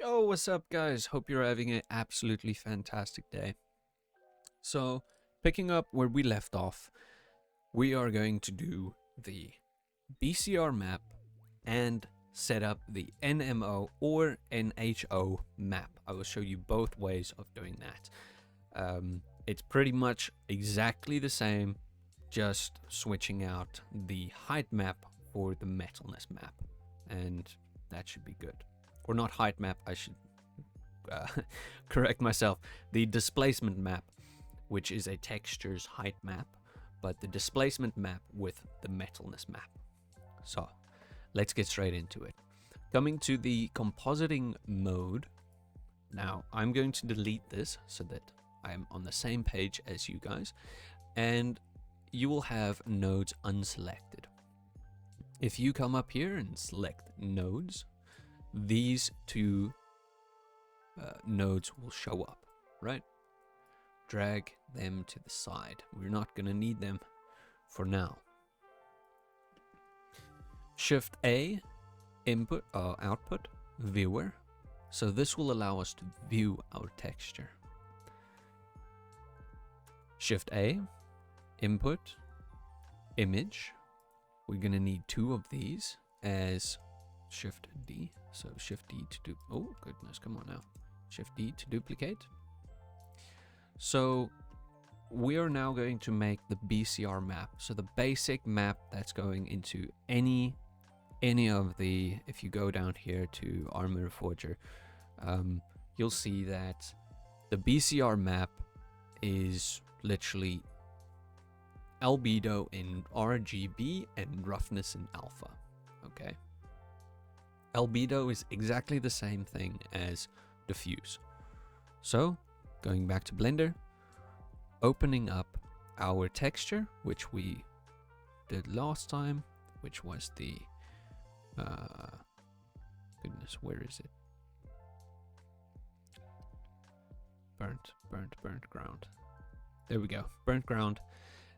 Yo, what's up guys? Hope you're having an absolutely fantastic day. So, picking up where we left off, we are going to do the BCR map and set up the NMO or NHO map. I will show you both ways of doing that. It's pretty much exactly the same, just switching out the height map for the metalness map, and that should be good. Or not height map, I should correct myself. The displacement map, which is a texture's height map, but the displacement map with the metalness map. So let's get straight into it. Coming to the compositing mode. Now I'm going to delete this so that I'm on the same page as you guys, and you will have nodes unselected. If you come up here and select nodes, these two nodes will show up, right? Drag them to the side. We're not going to need them for now. Shift A, input or output, viewer. So this will allow us to view our texture. Shift A, input, image. We're going to need two of these as Shift D. So Shift D to do, oh goodness, come on now. Shift D to duplicate. So we are now going to make the BCR map. So the basic map that's going into any of the, if you go down here to Armor Forger, you'll see that the BCR map is literally albedo in RGB and roughness in alpha. Okay. Albedo is exactly the same thing as diffuse. So, going back to Blender, opening up our texture, which we did last time, which was the, goodness, where is it? Burnt ground. There we go, burnt ground.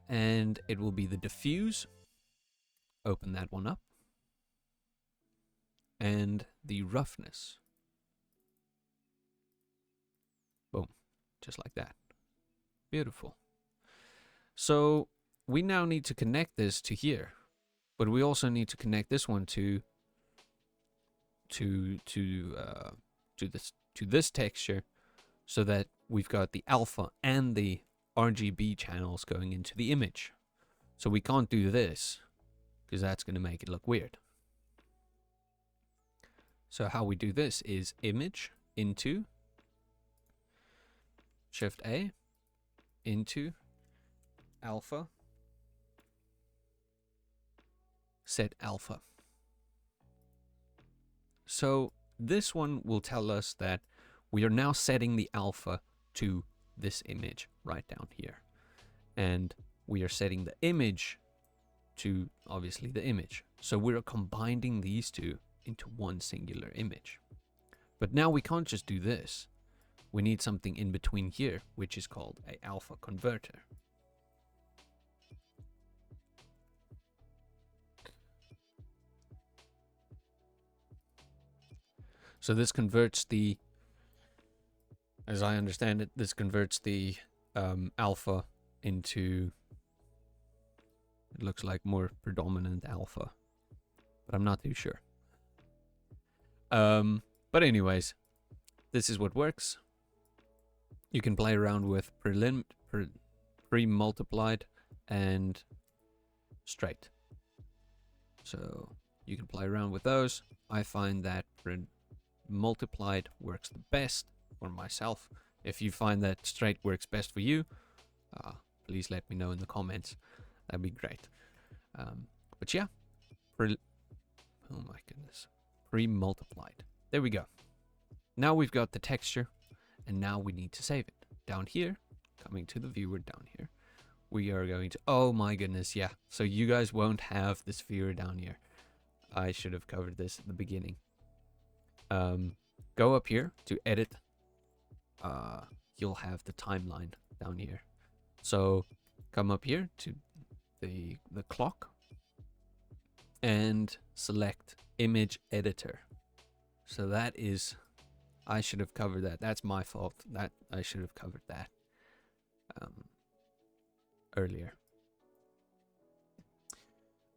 And it will be the diffuse. Open that one up. And the roughness. Boom, just like that. Beautiful. So we now need to connect this to here, but we also need to connect this one to this texture, so that we've got the alpha and the RGB channels going into the image. So we can't do this because that's going to make it look weird. So how we do this is image into Shift A into alpha, set alpha. So this one will tell us that we are now setting the alpha to this image right down here, and we are setting the image to obviously the image. So we're combining these two into one singular image. But now we can't just do this. We need something in between here, which is called a alpha converter. So this converts the, as I understand it, this converts the alpha into, it looks like more predominant alpha, but I'm not too sure. But anyways, this is what works. You can play around with pre-multiplied and straight. So you can play around with those. I find that multiplied works the best for myself. If you find that straight works best for you, please let me know in the comments. That'd be great. But yeah, oh my goodness, pre-multiplied. There we go. Now we've got the texture, and now we need to save it. Down here, coming to the viewer down here, we are going to, oh my goodness, yeah. So you guys won't have this viewer down here. I should have covered this at the beginning. Go up here to edit. You'll have the timeline down here. So come up here to the clock and select image editor. So that is I should have covered that. That's my fault. That I should have covered that earlier.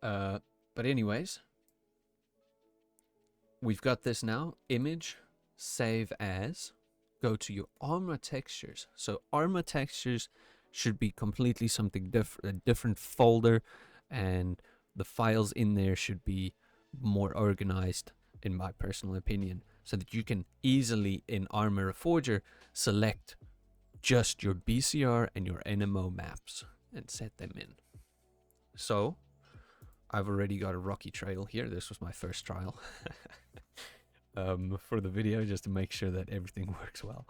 But anyways, we've got this now. Image, save as. Go to your armor textures. So armor textures should be completely something different, a different folder, and the files in there should be more organized, in my personal opinion, so that you can easily in Armor Forger select just your BCR and your NMO maps and set them in. So I've already got a rocky trail here. This was my first trial for the video, just to make sure that everything works well.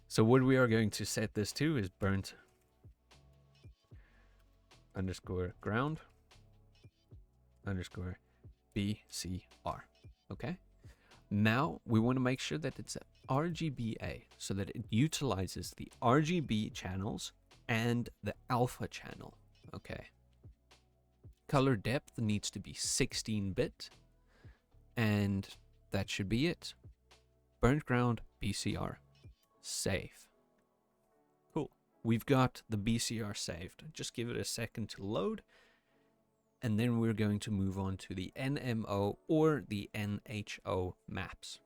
So what we are going to set this to is burnt underscore ground underscore BCR. Okay. Now we want to make sure that it's RGBA, so that it utilizes the RGB channels and the alpha channel. Okay. Color depth needs to be 16-bit, and that should be it. Burnt ground BCR. Save. Cool. We've got the BCR saved. Just give it a second to load, and then we're going to move on to the NMO or the NHO maps.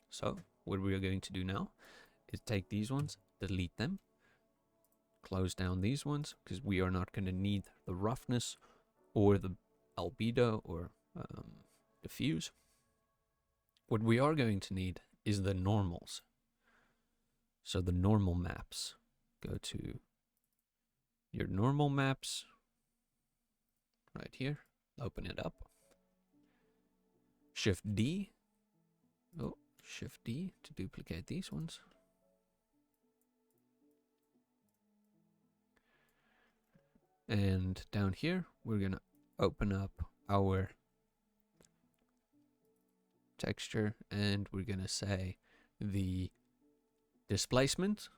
So what we're going to do now is take these ones, delete them, close down these ones, because we are not going to need the roughness or the albedo or diffuse. What we are going to need is the normals. So the normal maps. Go to your normal maps right here. Open it up. Shift D. Oh, Shift D to duplicate these ones. And down here, we're going to open up our texture, and we're going to say the displacement.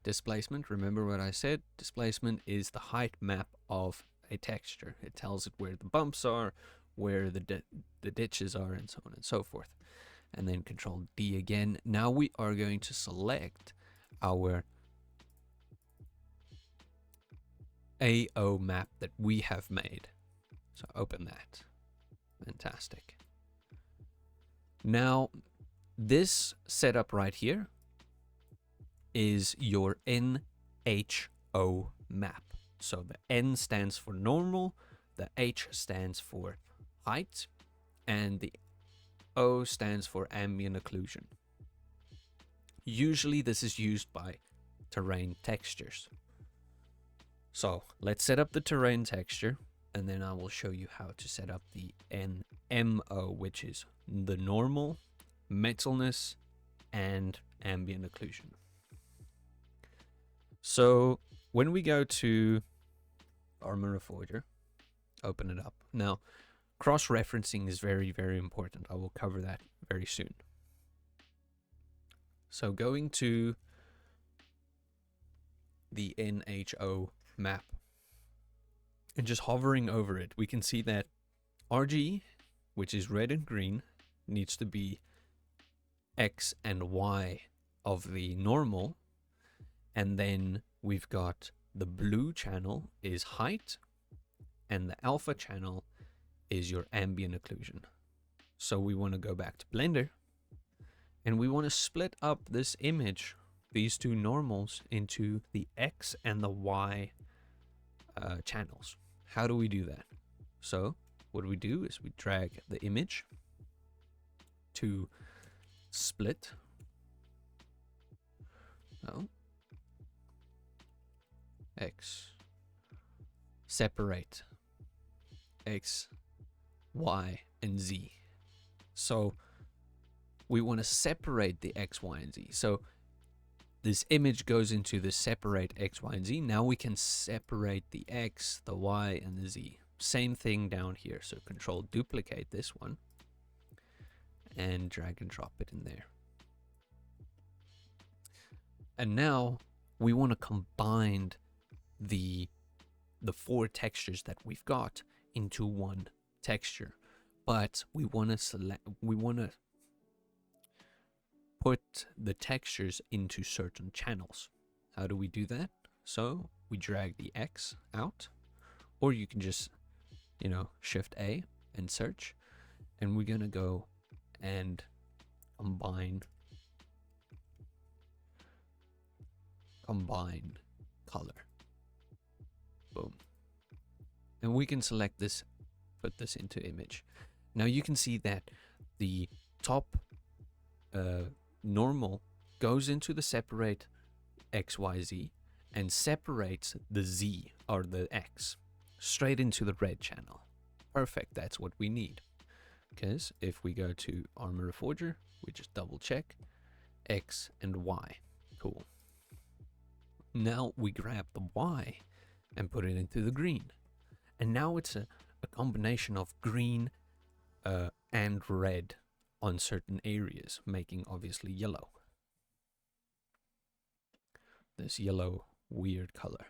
Displacement, remember what I said? Displacement is the height map of a texture. It tells it where the bumps are, where the ditches are, and so on and so forth. And then Control D again. Now we are going to select our AO map that we have made. So open that. Fantastic. Now, this setup right here is your NHO map. So the N stands for normal, the H stands for height, and the O stands for ambient occlusion. Usually this is used by terrain textures. So let's set up the terrain texture, and then I will show you how to set up the NMO, which is the normal, metalness, and ambient occlusion. So when we go to Armor Forger, open it up. Now, cross-referencing is very, very important. I will cover that very soon. So going to the NHO map and just hovering over it, we can see that RG, which is red and green, needs to be X and Y of the normal, and then we've got the blue channel is height, and the alpha channel is your ambient occlusion. So we want to go back to Blender, and we want to split up this image, these two normals, into the X and the Y channels. How do we do that? So what we do is we drag the image to split. No. X. Separate X, Y, and Z. So we want to separate the X, Y, and Z. So this image goes into the separate X, Y, and Z. Now we can separate the X, the Y, and the Z. Same thing down here. So Control duplicate this one and drag and drop it in there. And now we want to combine the four textures that we've got into one texture. but we want to put the textures into certain channels. How do we do that? So we drag the X out, or you can just, Shift A and search, and we're gonna go and combine color. Boom. And we can select this, put this into image. Now you can see that the top normal goes into the separate XYZ and separates the Z or the X straight into the red channel. Perfect, that's what we need. Because if we go to Armor Forger, we just double check X and Y. Cool. Now we grab the Y and put it into the green. And now it's a combination of green and red on certain areas, making obviously yellow. This yellow weird color.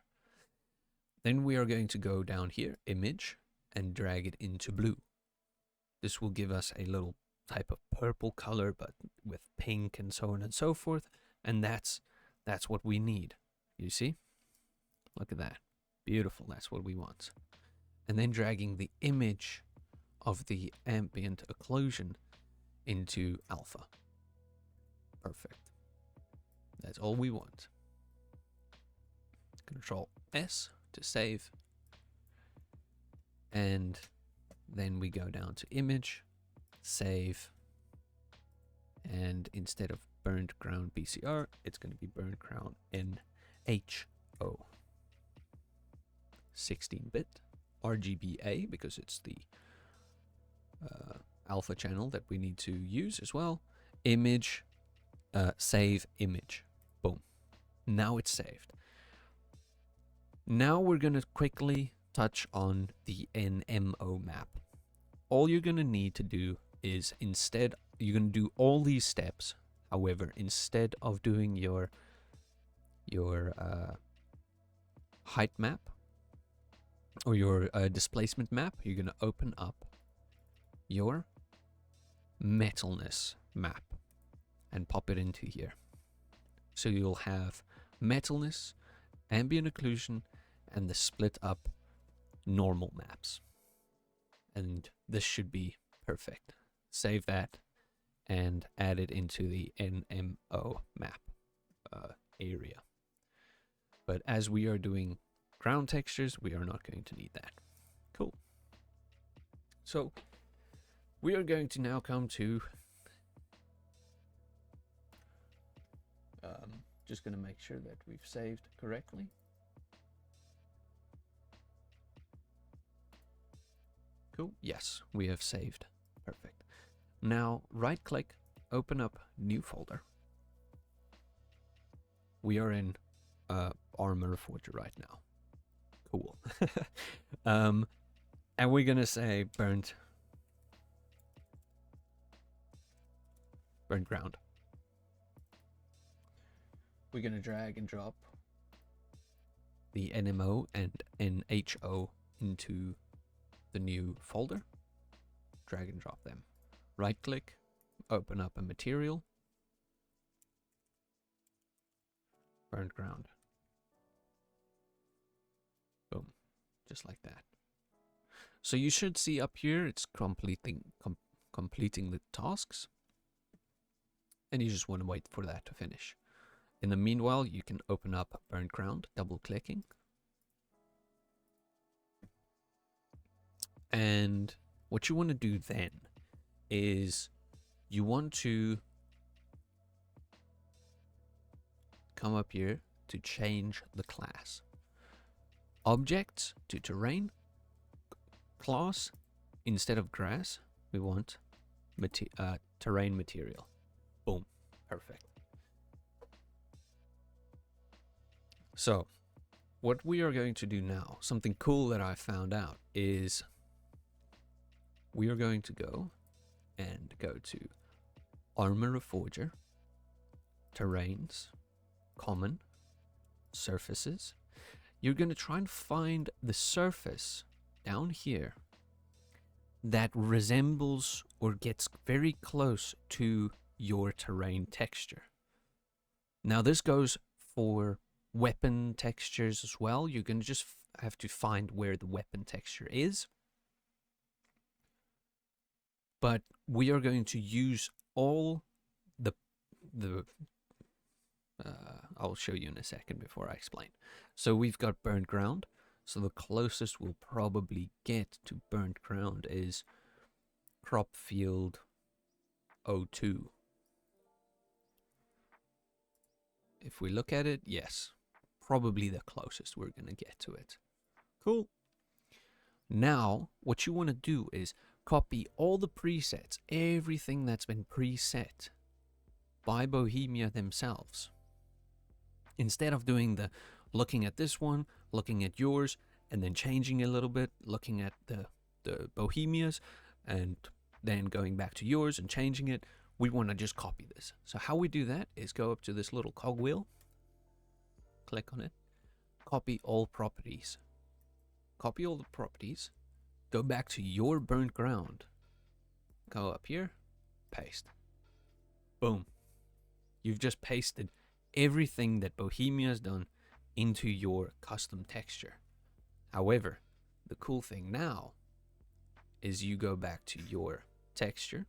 Then we are going to go down here, image, and drag it into blue. This will give us a little type of purple color, but with pink and so on and so forth. And that's what we need. You see? Look at that. Beautiful. That's what we want. And then dragging the image of the ambient occlusion into alpha. Perfect. That's all we want. Control S to save. And then we go down to image, save. And instead of burnt ground BCR, it's going to be burnt ground NHO. 16-bit RGBA, because it's the alpha channel that we need to use as well. Image, save image. Boom. Now it's saved. Now we're going to quickly touch on the NMO map. All you're going to need to do is you're going to do all these steps. However, instead of doing your height map or your displacement map, you're going to open up your metalness map and pop it into here. So you'll have metalness, ambient occlusion, and the split up normal maps. And this should be perfect. Save that and add it into the NMO map area. But as we are doing ground textures, we are not going to need that. Cool. So we are going to now come to just going to make sure that we've saved correctly. Cool. Yes, we have saved. Perfect. Now right click, open up new folder. We are in Armor Forger right now. Cool. And we're gonna say burnt ground. We're gonna drag and drop the NMO and NHO into the new folder. Drag and drop them. Right click, open up a material, burnt ground. Boom, just like that. So you should see up here it's completing the tasks, and you just want to wait for that to finish. In the meanwhile, you can open up burnt ground, double clicking. And what you want to do then is you want to come up here to change the class. Objects to terrain. Class, instead of grass, we want terrain material. Boom. Perfect. So what we are going to do now, something cool that I found out, is we are going to go to Armor Forger, Terrains, Common, Surfaces. You're going to try and find the surface down here that resembles or gets very close to your terrain texture. Now this goes for weapon textures as well. You're going to just have to find where the weapon texture is. But we are going to use all the I'll show you in a second before I explain. So we've got burnt ground. So the closest we'll probably get to burnt ground is crop field 02. If we look at it, yes, probably the closest we're going to get to it. Cool. Now, what you want to do is copy all the presets, everything that's been preset by Bohemia themselves. Instead of doing the looking at this one, looking at yours, and then changing a little bit, looking at the Bohemias, and then going back to yours and changing it, we want to just copy this. So how we do that is go up to this little cogwheel, click on it, copy all properties. Copy all the properties, go back to your burnt ground, go up here, paste. Boom. You've just pasted everything that Bohemia has done into your custom texture. However, the cool thing now is you go back to your texture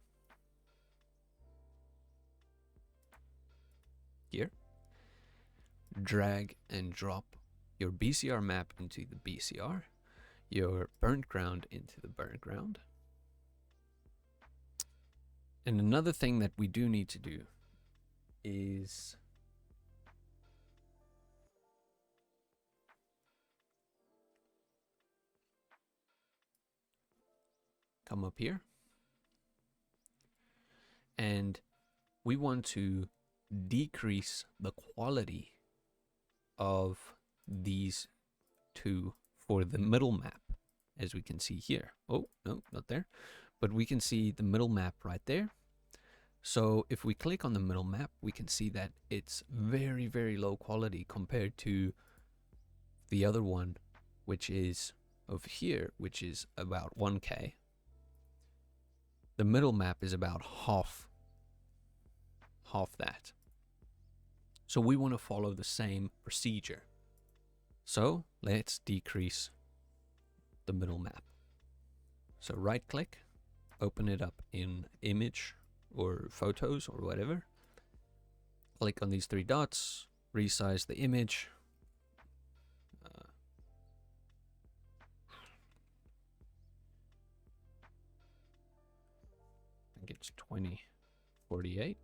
here, drag and drop your BCR map into the BCR, your burnt ground into the burnt ground. And another thing that we do need to do is come up here and we want to decrease the quality of these two for the middle map, as we can see here. Oh, no, not there. But we can see the middle map right there. So if we click on the middle map, we can see that it's very, very low quality compared to the other one, which is over here, which is about 1K. The middle map is about half that. So we want to follow the same procedure. So let's decrease the middle map. So right click, open it up in image or photos or whatever. Click on these three dots, resize the image. I think it's 2048.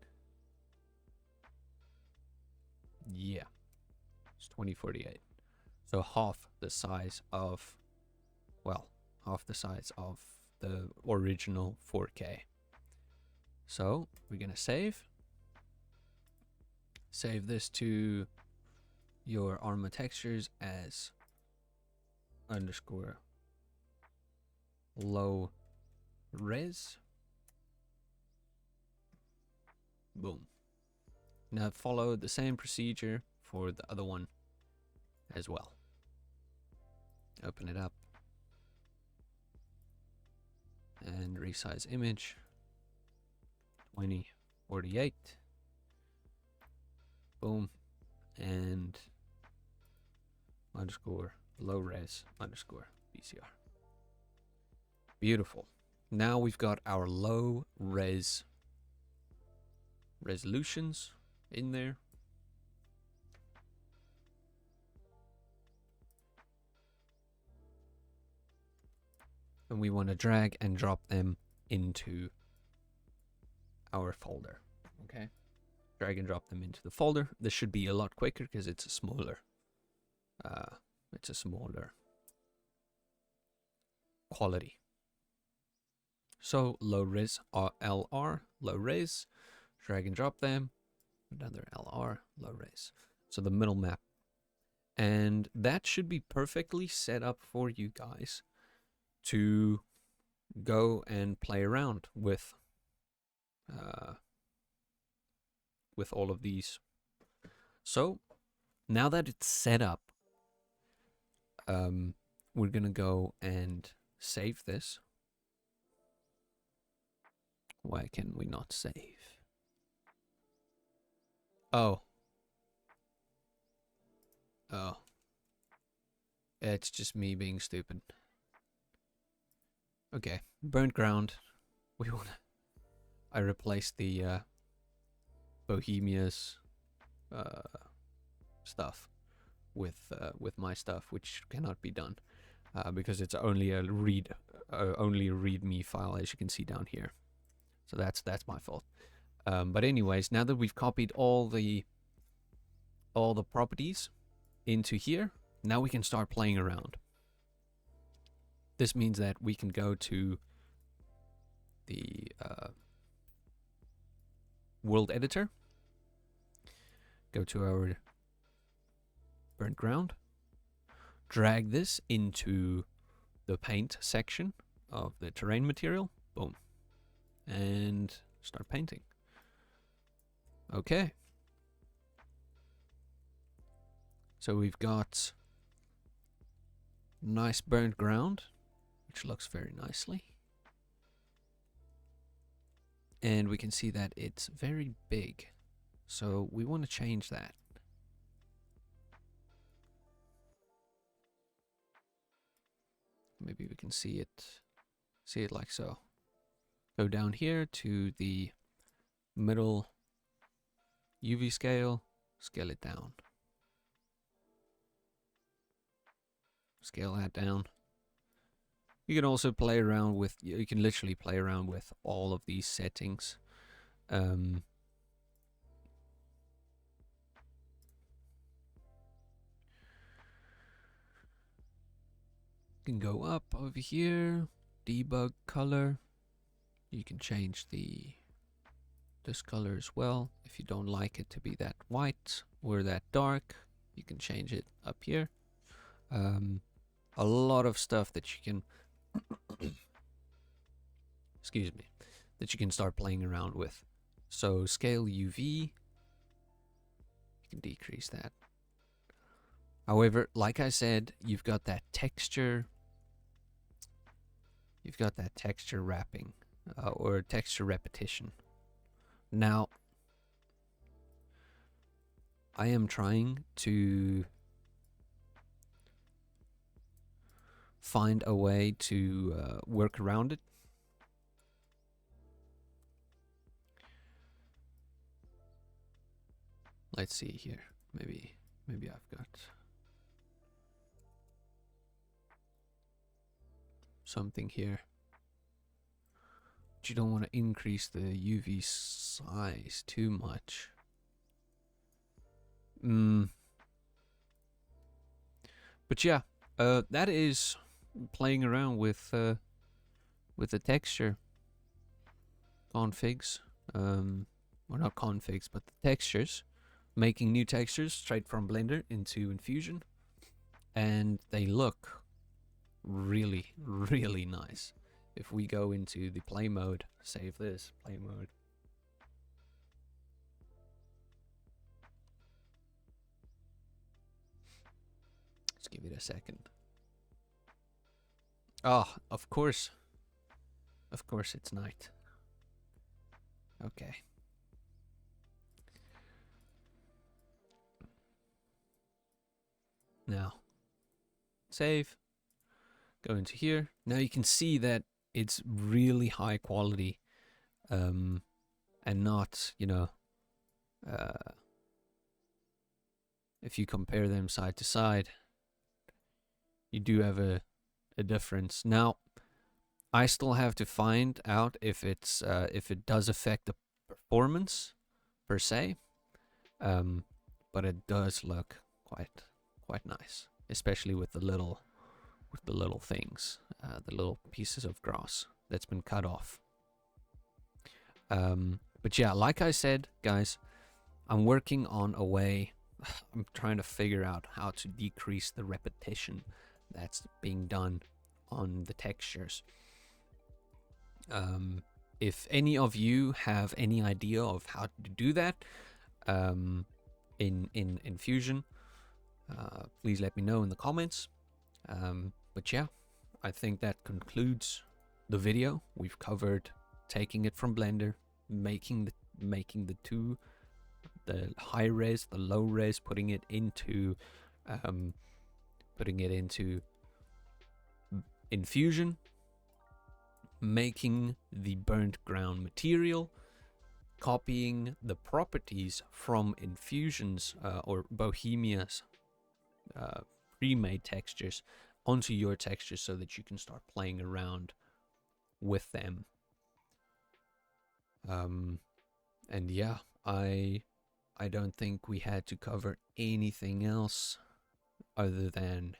Yeah, it's 2048. So half the size of, well, half the size of the original 4K. So we're gonna save this to your Arma textures as underscore low res. Boom. Now follow the same procedure for the other one as well. Open it up and resize image 2048. Boom. And underscore low res underscore BCR. Beautiful. Now we've got our low res resolutions in there. And we want to drag and drop them into our folder. Okay, drag and drop them into the folder. This should be a lot quicker because it's a smaller quality. So low res LR, low res, drag and drop them, another LR, low res. So the middle map. And that should be perfectly set up for you guys to go and play around with all of these. So now that it's set up, we're gonna go and save this. Why can we not save? Oh. Oh. It's just me being stupid. Okay, burnt ground. We wanna. I replaced the Bohemia's stuff with my stuff, which cannot be done because it's only a readme file, as you can see down here. So that's my fault. But anyways, now that we've copied all the properties into here, now we can start playing around. This means that we can go to the world editor, go to our burnt ground, drag this into the paint section of the terrain material, boom, and start painting. Okay. So we've got nice burnt ground, which looks very nicely. And we can see that it's very big. So we want to change that. Maybe we can see it like so. Go down here to the middle UV scale, scale it down. Scale that down. You can also play around with, you can literally play around with all of these settings. Can go up over here, debug color. You can change this color as well. If you don't like it to be that white or that dark, you can change it up here. A lot of stuff that you can excuse me, that you can start playing around with. So scale UV, you can decrease that. However, like I said, you've got that texture wrapping or texture repetition. Now I am trying to find a way to work around it. Let's see here. Maybe I've got something here. But you don't want to increase the UV size too much. But yeah, that is playing around with the texture configs. Well, not configs, but the textures. Making new textures straight from Blender into Enfusion, and they look really, really nice. If we go into the play mode, save this, play mode. Let's give it a second. Oh, of course. Of course it's night. Okay. Now, save, go into here. Now you can see that it's really high quality, and not, you know, if you compare them side to side, you do have a difference. Now, I still have to find out if it's if it does affect the performance per se, but it does look quite nice, especially with the little things, the little pieces of grass that's been cut off. But yeah, like I said, guys, I'm working on a way. I'm trying to figure out how to decrease the repetition that's being done on the textures. If any of you have any idea of how to do that in Enfusion, please let me know in the comments. But yeah, I think that concludes the video. We've covered taking it from Blender, making the two, the high res, the low res, putting it into Enfusion, making the burnt ground material, copying the properties from Enfusion's or Bohemia's pre-made textures onto your textures so that you can start playing around with them. And yeah, I don't think we had to cover anything else other than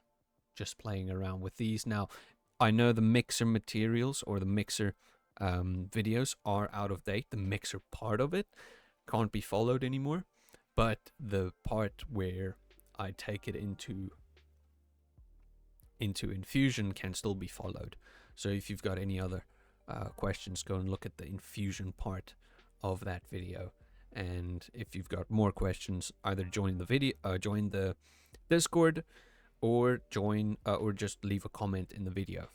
just playing around with these. Now, I know the mixer materials or the mixer videos are out of date. The mixer part of it can't be followed anymore, but the part where I take it into Enfusion can still be followed. So if you've got any other questions, go and look at the Enfusion part of that video. And if you've got more questions, either join the video, join the Discord, or join or just leave a comment in the video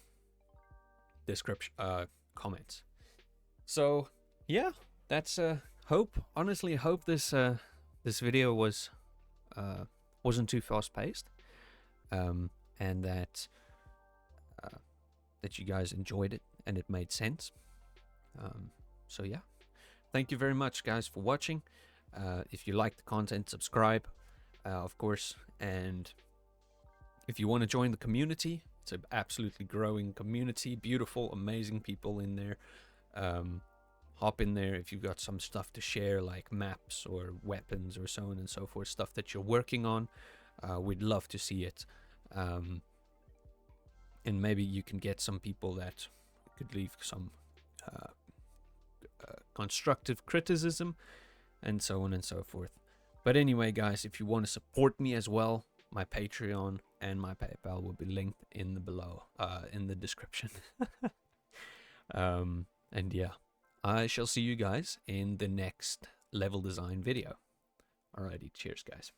description comments. So yeah, that's honestly hope this this video was wasn't too fast paced, and that that you guys enjoyed it and it made sense. So yeah, thank you very much, guys, for watching. If you like the content, subscribe, of course, and if you want to join the community, it's an absolutely growing community, beautiful, amazing people in there. Hop in there if you've got some stuff to share, like maps or weapons or so on and so forth, stuff that you're working on. We'd love to see it. And maybe you can get some people that could leave some constructive criticism and so on and so forth. But anyway, guys, if you want to support me as well, my Patreon and my PayPal will be linked in the below in the description. And yeah, I shall see you guys in the next level design video. Alrighty, cheers, guys.